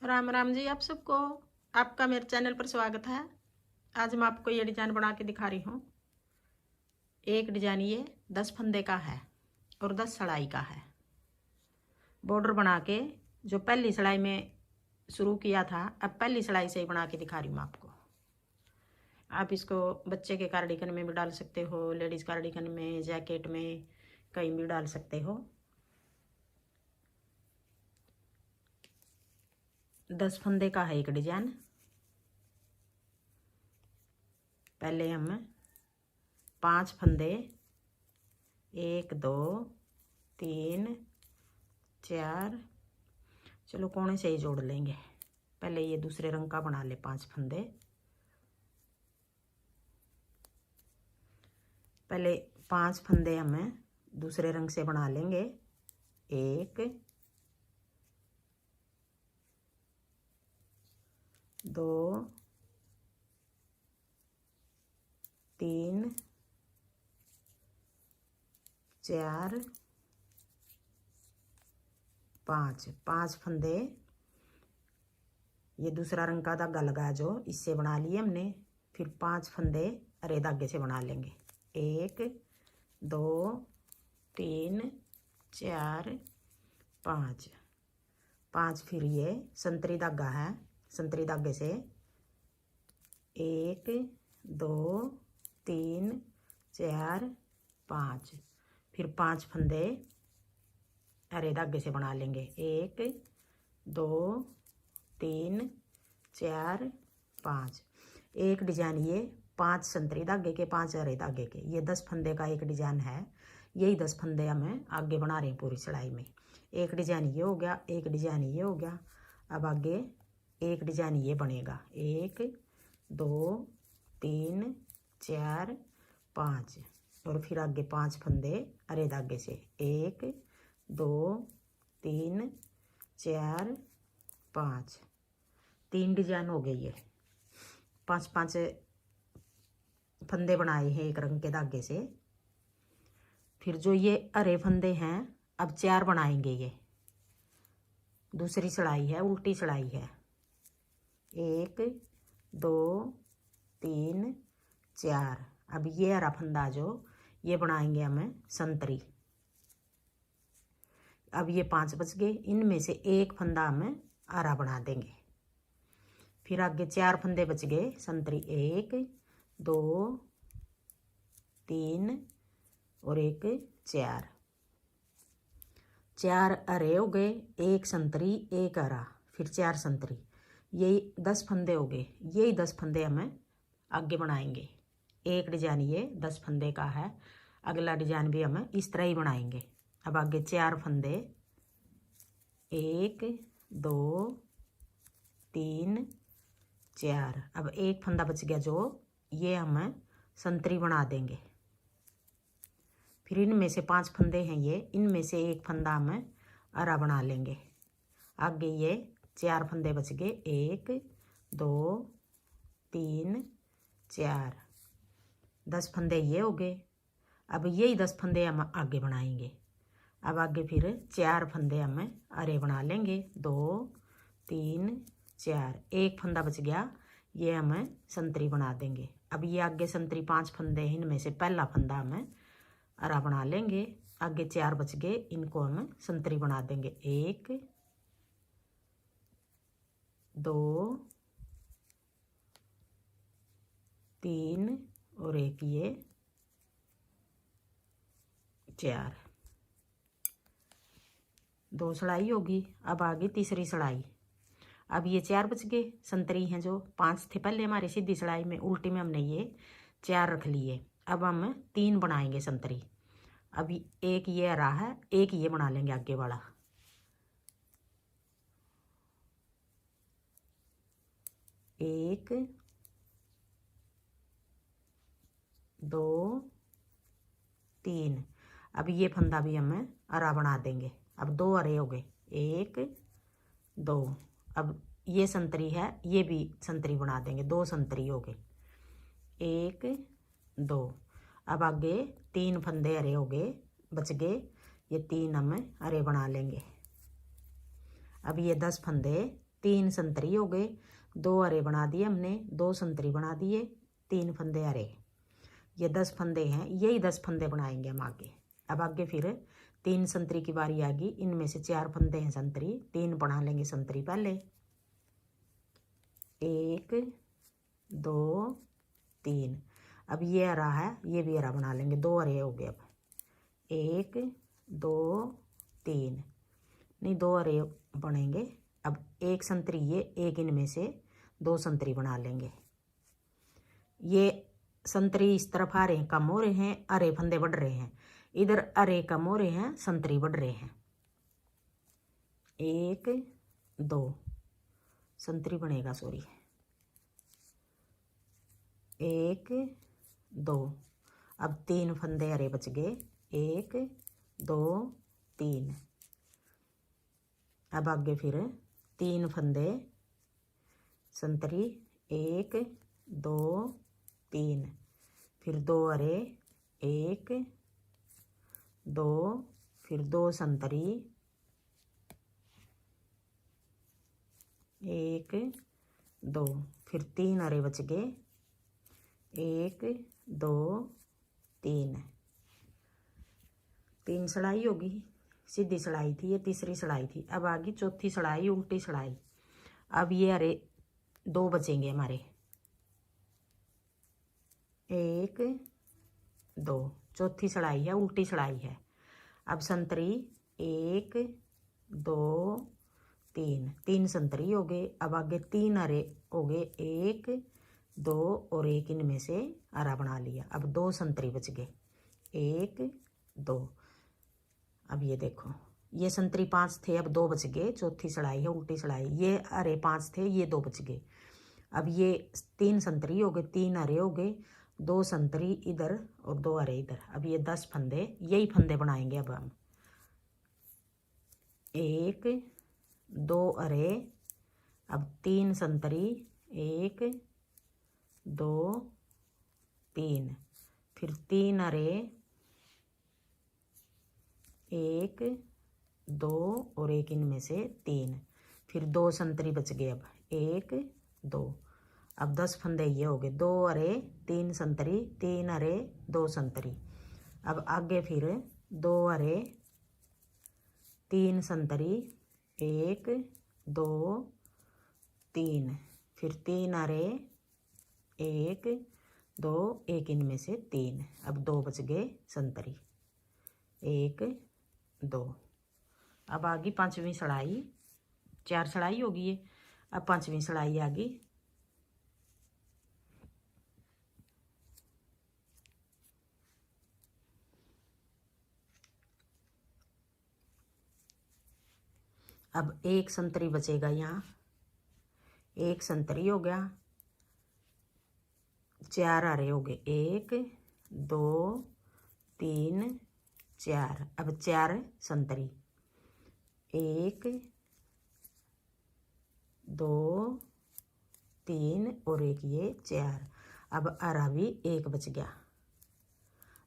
राम राम जी आप सबको। आपका मेरे चैनल पर स्वागत है। आज मैं आपको ये डिजाइन बना के दिखा रही हूँ। एक डिजाइन ये 10 फंदे का है और 10 सिलाई का है। बॉर्डर बना के जो पहली सिलाई में शुरू किया था, अब पहली सिलाई से ही बना के दिखा रही हूँ आपको। आप इसको बच्चे के कार्डिगन में भी डाल सकते हो, लेडीज कार्डिगन में, जैकेट में, कहीं भी डाल सकते हो। 10 फंदे का है एक डिजाइन। पहले हम 5 फंदे 1 2 3 4, चलो कोने से ही जोड़ लेंगे। पहले ये दूसरे रंग का बना ले 5 फंदे। पहले 5 फंदे हमें दूसरे रंग से बना लेंगे। 1 2 3 4 5 फंदे ये दूसरा रंग का धागा लगा जो इससे बना लिए हमने। फिर 5 फंदे अरे धागे से बना लेंगे। 1 2 3 4 5। फिर ये संतरी धागा है, संतरी धागे से 1 2 3 4 5। फिर 5 फंदे अरे धागे से बना लेंगे। 1 2 3 4 5। एक डिजाइन ये 5 संतरी धागे के, 5 हरे धागे के, ये 10 फंदे का एक डिजाइन है। यही 10 फंदे हमें आगे बना रहे हैं पूरी सिलाई में। एक डिजाइन ये हो गया, एक डिजाइन ये हो गया। अब आगे एक डिजाइन ये बनेगा। 1 2 3 4 5 और फिर आगे 5 फंदे अरे धागे से। 1 2 3 4 5। 3 डिजाइन हो गई है। 5 फंदे बनाए हैं एक रंग के धागे से। फिर जो ये हरे फंदे हैं अब 4 बनाएंगे। ये दूसरी सिलाई है, उल्टी सिलाई है। 1 2 3 4। अब ये हरा फंदा जो ये बनाएंगे हमें संतरी। अब ये 5 बच गए, इनमें से एक फंदा हमें हरा बना देंगे। फिर आगे 4 फंदे बच गए संतरी। 1 2 3 और 1 4। 4 हरे हो गए, एक संतरी एक हरा, फिर 4 संतरी। यही 10 फंदे हो गए। यही 10 फंदे हमें आगे बनाएंगे। एक डिजाइन ये 10 फंदे का है। अगला डिजाइन भी हमें इस तरह ही बनाएंगे। अब आगे 4 फंदे 1 2 3 4। अब एक फंदा बच गया जो ये हमें संतरी बना देंगे। फिर इनमें से 5 फंदे हैं ये, इनमें से एक फंदा हमें हरा बना लेंगे। आगे ये 4 फंदे बच गए। 1 2 3 4। 10 फंदे ये हो गए। अब यही 10 फंदे हम आगे बनाएंगे। अब आगे फिर 4 फंदे हमें हरे बना लेंगे। 2 3 4। एक फंदा बच गया, ये हमें संतरी बना देंगे। अब ये आगे संतरी 5 फंदे हैं, इनमें से पहला फंदा हमें हरा बना लेंगे। आगे 4 बच गए, इनको हम संतरी बना देंगे। 1 2 3 और 1 ये 4। 2 सिलाई होगी। अब आगे तीसरी सिलाई। अब ये 4 बच गए संतरी हैं जो 5 थे पहले हमारी सीधी सिलाई में, उल्टी में हमने ये 4 रख लिए। अब हम 3 बनाएंगे संतरी। अभी एक ये हरा है, एक ये बना लेंगे आगे वाला। 1 2 3। अब ये फंदा भी हमें हरा बना देंगे। अब 2 हरे हो गए। 1 2। अब ये संतरी है, ये भी संतरी बना देंगे। 2 संतरी हो गए। 1 2। अब आगे 3 फंदे हरे हो गए, बच गए। ये 3 हम हरे बना लेंगे। अब ये 10 फंदे 3 संतरी हो गए, 2 अरे बना दिए हमने, 2 संतरी बना दिए, 3 फंदे अरे। ये 10 फंदे हैं, यही 10 फंदे बनाएंगे हम आगे। अब आगे फिर 3 संतरी की बारी आ गई, इनमें से 4 फंदे हैं संतरी, 3 बना लेंगे संतरी पहले। 1 2 3। अब ये हरा है, ये भी हरा बना लेंगे, 2 हरे हो गए। अब 1 2 3 नहीं, 2 हरे बनेंगे। अब 1 संतरी ये, एक इनमें से 2 संतरी बना लेंगे। ये संतरी इस तरफ आ रहे हैं, कम हो रहे हैं, अरे फंदे बढ़ रहे हैं। इधर अरे कम हो रहे हैं, संतरी बढ़ रहे हैं। 1 2 संतरी बनेगा, सॉरी, 1 2। अब 3 फंदे अरे बच गए, 1 2 3। अब आगे फिर 3 फंदे संतरी, 1 2 3। फिर 2 अरे, 1 2, फिर 2 संतरी, 1 2, फिर 3 अरे बच गए, 1 2 3। 3 सड़ाई होगी, सीधी सड़ाई थी, ये तीसरी सड़ाई थी। अब आगे चौथी सड़ाई, उल्टी सड़ाई। अब ये अरे 2 बचेंगे हमारे, 1 2, चौथी सड़ाई है, उल्टी सड़ाई है। अब संतरी 1 2 3, 3 संतरी हो गए। अब आगे 3 अरे हो गए, 1 2 और 1 इनमें से अरा बना लिया। अब 2 संतरी बच गए, 1 2। अब ये देखो, ये संतरी 5 थे, अब 2 बच गए, चौथी सड़ाई है, उल्टी सड़ाई। ये अरे 5 थे, ये 2 बच गए। अब ये 3 संतरी हो गए, 3 अरे हो गए, 2 संतरी इधर और 2 अरे इधर। अब ये 10 फंदे, यही फंदे बनाएंगे अब हम। 1 2 अरे, अब 3 संतरी, 1 2 3, फिर 3 अरे, 1 2 और 1 इनमें से 3, फिर 2 संतरी बच गए। अब 1 2। अब 10 फंदे ये हो गए, 2 अरे 3 संतरी, 3 अरे 2 संतरी। अब आगे फिर 2 अरे 3 संतरी, 1 2 3, फिर 3 अरे, 1 2, 1 इनमें से 3। अब 2 बच गए संतरी, 1 2। अब आगे 5वीं सड़ाई, 4 सड़ाई होगी ये। अब 5वीं सड़ाई आ गई। अब 1 संतरी बचेगा यहाँ, 1 संतरी हो गया, 4 अरे हो गए, 1 2 3 4। अब 4 संतरी, 1 2 3 और 1 ये 4। अब अरा भी 1 बच गया।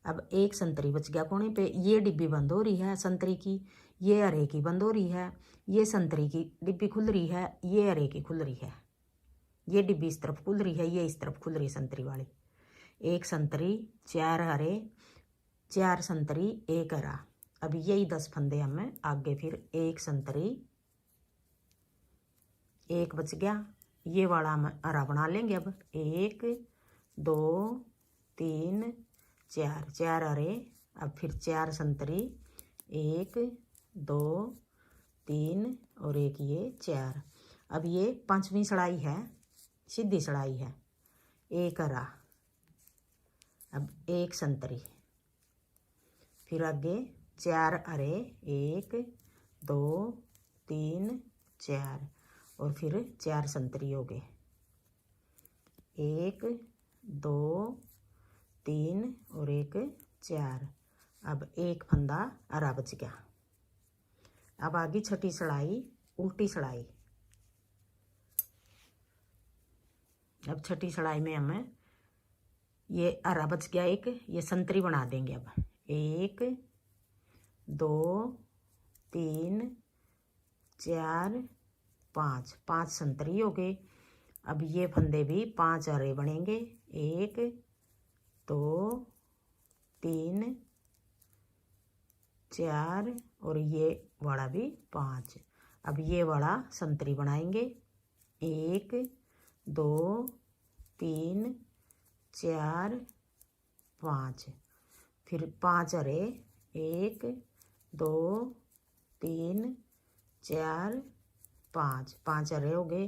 अब 1 संतरी बच गया कोने पे, ये डिब्बी बंद हो रही है संतरी की, ये अरे की बंद हो रही है, ये संतरी की डिब्बी खुल रही है, ये अरे की खुल रही है। ये डिब्बी इस तरफ खुल रही है, ये इस तरफ खुल रही है संतरी वाली। 1 संतरी, 4 अरे, 4 संतरी, 1 अरा। अब यही 10 फंदे हमें आगे फिर 1 संतरी, 1 बच गया, ये वाला हम अरा बना लेंगे। अब 1 2 3 4, 4 अरे, अब फिर 4 संतरी, 1 2 3 और 1 ये 4। अब ये 5वीं सड़ाई है, सीधी सड़ाई है, 1 अरा। अब 1 संतरी, फिर आगे 4 अरे, 1 2 3 4 और फिर 4 संतरी हो गए, 1 2 3 और 1 4। अब 1 फंदा अरा बच गया। अब आगे 6ठी सड़ाई, उल्टी सड़ाई। अब 6ठी सड़ाई में हमें ये अरा बच गया 1, ये संतरी बना देंगे। अब 1 2 3 4 5, 5 संतरी हो गए। अब ये फंदे भी 5 अरे बनेंगे, 1 2 3 4 और ये वाला भी 5। अब ये वाला संतरी बनाएंगे, 1 2 3 4 5, फिर 5 अरे 1 2 3 4 5, 5 अरे हो गए।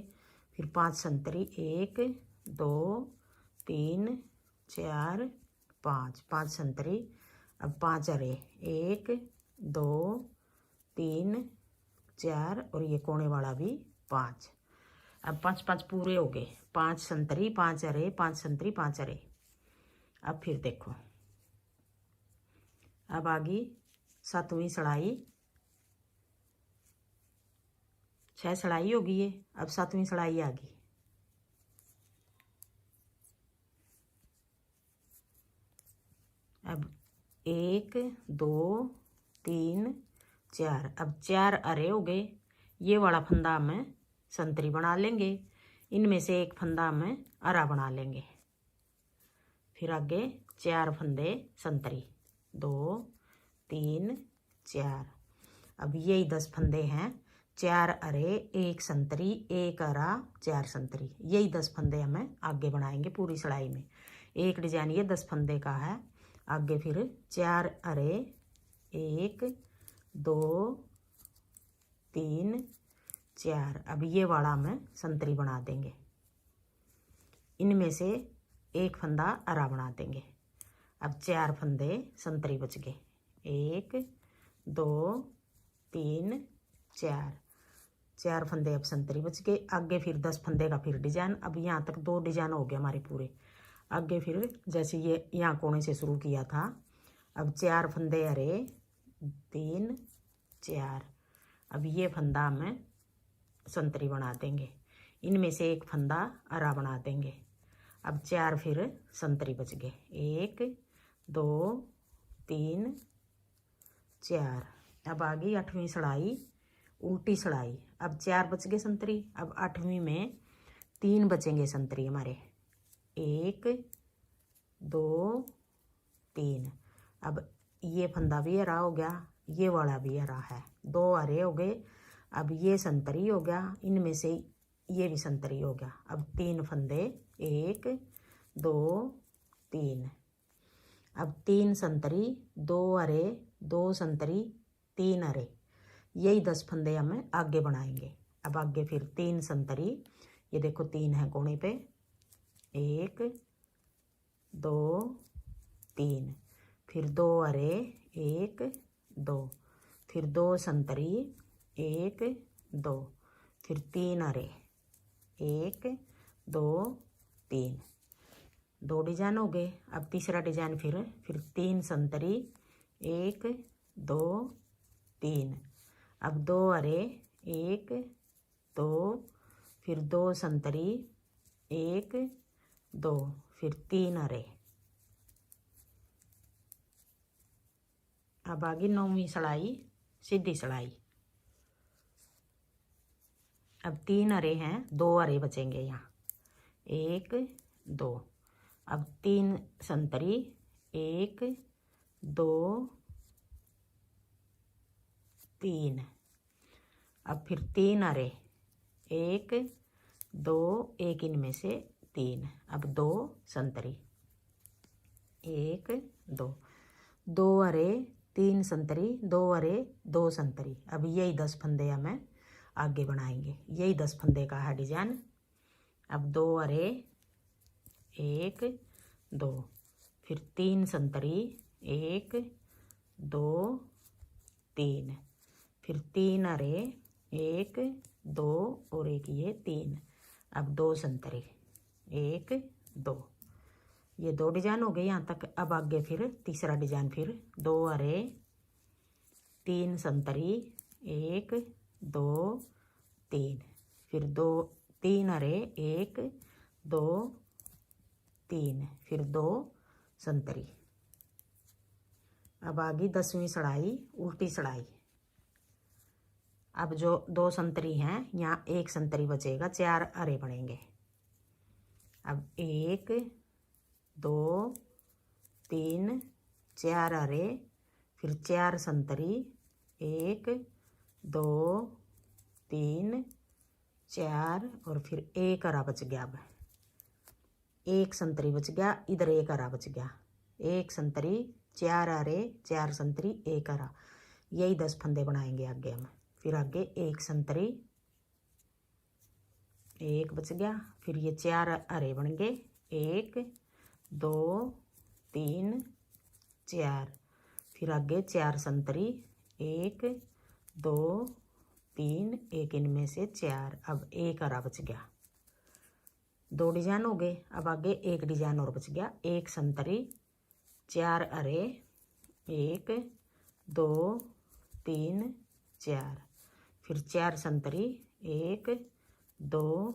फिर 5 संतरी, 1 2 3 4 5, 5 संतरी। अब 5 अरे 1 2 3 4 और ये कोने वाला भी 5। अब 5 5 पूरे हो गए, 5 संतरी 5 अरे 5 संतरी 5 अरे। अब फिर देखो, अब आ गई 7वीं सड़ाई, 6 सड़ाई होगी ये। अब 7वीं सड़ाई आ गई। अब 1 2 3 4, अब 4 अरे हो गए। ये वाला फंदा में संतरी बना लेंगे, इनमें से एक फंदा में अरा बना लेंगे। फिर आगे 4 फंदे संतरी, 2 3 4। अब यही 10 फंदे हैं, 4 अरे 1 संतरी 1 अरा 4 संतरी। यही 10 फंदे हमें आगे बनाएंगे पूरी सड़ाई में। एक डिजाइन ये 10 फंदे का है। आगे फिर 4 अरे 1 2 3 4। अब ये वाला हमें संतरी बना देंगे, इनमें से एक फंदा अरा बना देंगे। अब 4 फंदे संतरी बच गए, 1 2 3 4, 4 फंदे अब संतरी बच गए। आगे फिर 10 फंदे का फिर डिजाइन। अब यहाँ तक 2 डिजाइन हो गए हमारे पूरे। आगे फिर जैसे ये यहाँ कोने से शुरू किया था, अब 4 फंदे अरे 3 4। अब ये फंदा में संतरी बना देंगे, इनमें से एक फंदा अरा बना देंगे। अब 4 फिर संतरी बच गए, 1 2 3 4। अब आ गई 8वीं सड़ाई, उल्टी सड़ाई। अब 4 बच गए संतरी। अब 8वीं में 3 बचेंगे संतरी हमारे, 1 2 3। अब ये फंदा भी हरा हो गया, ये वाला भी हरा है, 2 हरे हो गए। अब ये संतरी हो गया, इनमें से ये भी संतरी हो गया। अब 3 फंदे, 1 2 3। अब 3 संतरी 2 हरे 2 संतरी 3 हरे। यही 10 फंदे हमें आगे बनाएंगे। अब आगे फिर 3 संतरी, ये देखो 3 है कोने पे, 1 2 3। फिर 2 हरे 1 2, फिर 2 संतरी 1 2, फिर 3 हरे 1 2 3। 2 डिजाइन हो गए। अब तीसरा डिजाइन फिर 3 संतरी 1 2 3। अब 2 हरे 1 2, फिर 2 संतरी 1 2, फिर 3 हरे। अब आ गई 9वीं सड़ाई, सीधी सड़ाई। अब 3 हरे हैं, 2 हरे बचेंगे यहाँ, 1 2। अब 3 संतरी 1 2 3। अब फिर 3 हरे 1 2 1, इनमें से 3। अब 2 संतरी 1 2, 2 हरे 3 संतरी 2 हरे 2 संतरी। अब यही 10 फंदे हमें आगे बनाएंगे, यही 10 फंदे का है डिजाइन। अब 2 हरे 1 2, फिर 3 संतरी 1 2 3, फिर 3 हरे 1 2 और एक ये 3। अब 2 संतरी 1 2। ये 2 डिजाइन हो गए यहाँ तक। अब आगे फिर तीसरा डिजाइन, फिर 2 हरे 3 संतरी 1 2 3, फिर 2 3 हरे 1 2 3, फिर 2 संतरी। अब आ गई 10वीं सड़ाई, उल्टी सड़ाई। अब जो 2 संतरी हैं यहाँ 1 संतरी बचेगा, 4 अरे बनेंगे। अब 1 2 3 4 अरे, फिर 4 संतरी, 1 2 3 4 और फिर 1 अरा बच गया। अब 1 संतरी बच गया, इधर 1 अरा बच गया। 1 संतरी 4 अरे, 4 संतरी 1 अरा, यही 10 फंदे बनाएंगे आगे हम। फिर आगे 1 संतरी, 1 बच गया, फिर ये 4 अरे बन गए, 1 2 3 4, फिर आगे 4 संतरी, 1 2 3 1 इनमें से 4। अब 1 अरा बच गया, 2 डिजाइन हो गए। अब आगे 1 डिजाइन और बच गया, 1 संतरी 4 अरे, 1 2 3 4, फिर 4 संतरी, 1 2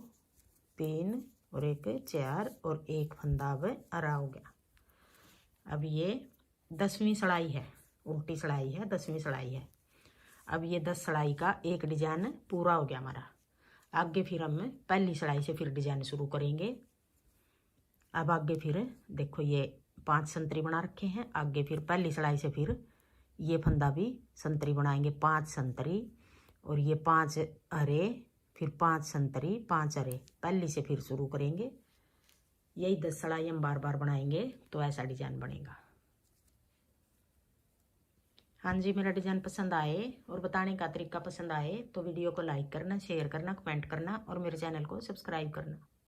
3 और 1 4 और 1 फंदा अब अरा हो गया। अब ये 10वीं सड़ाई है, उल्टी सड़ाई है, 10वीं सड़ाई है। अब ये 10 सड़ाई का एक डिजाइन पूरा हो गया हमारा। आगे फिर हम पहली सड़ाई से फिर डिजाइन शुरू करेंगे। अब आगे फिर देखो ये 5 संतरी बना रखे हैं, आगे फिर पहली सड़ाई से फिर ये फंदा भी संतरी बनाएंगे, 5 संतरी और ये 5 अरे, फिर 5 संतरी 5 अरे, पहली से फिर शुरू करेंगे। यही 10 सड़ाई हम बार बार बनाएंगे तो ऐसा डिजाइन बनेगा। हाँ जी, मेरा डिजाइन पसंद आए और बताने का तरीका पसंद आए तो वीडियो को लाइक करना, शेयर करना, कमेंट करना और मेरे चैनल को सब्सक्राइब करना।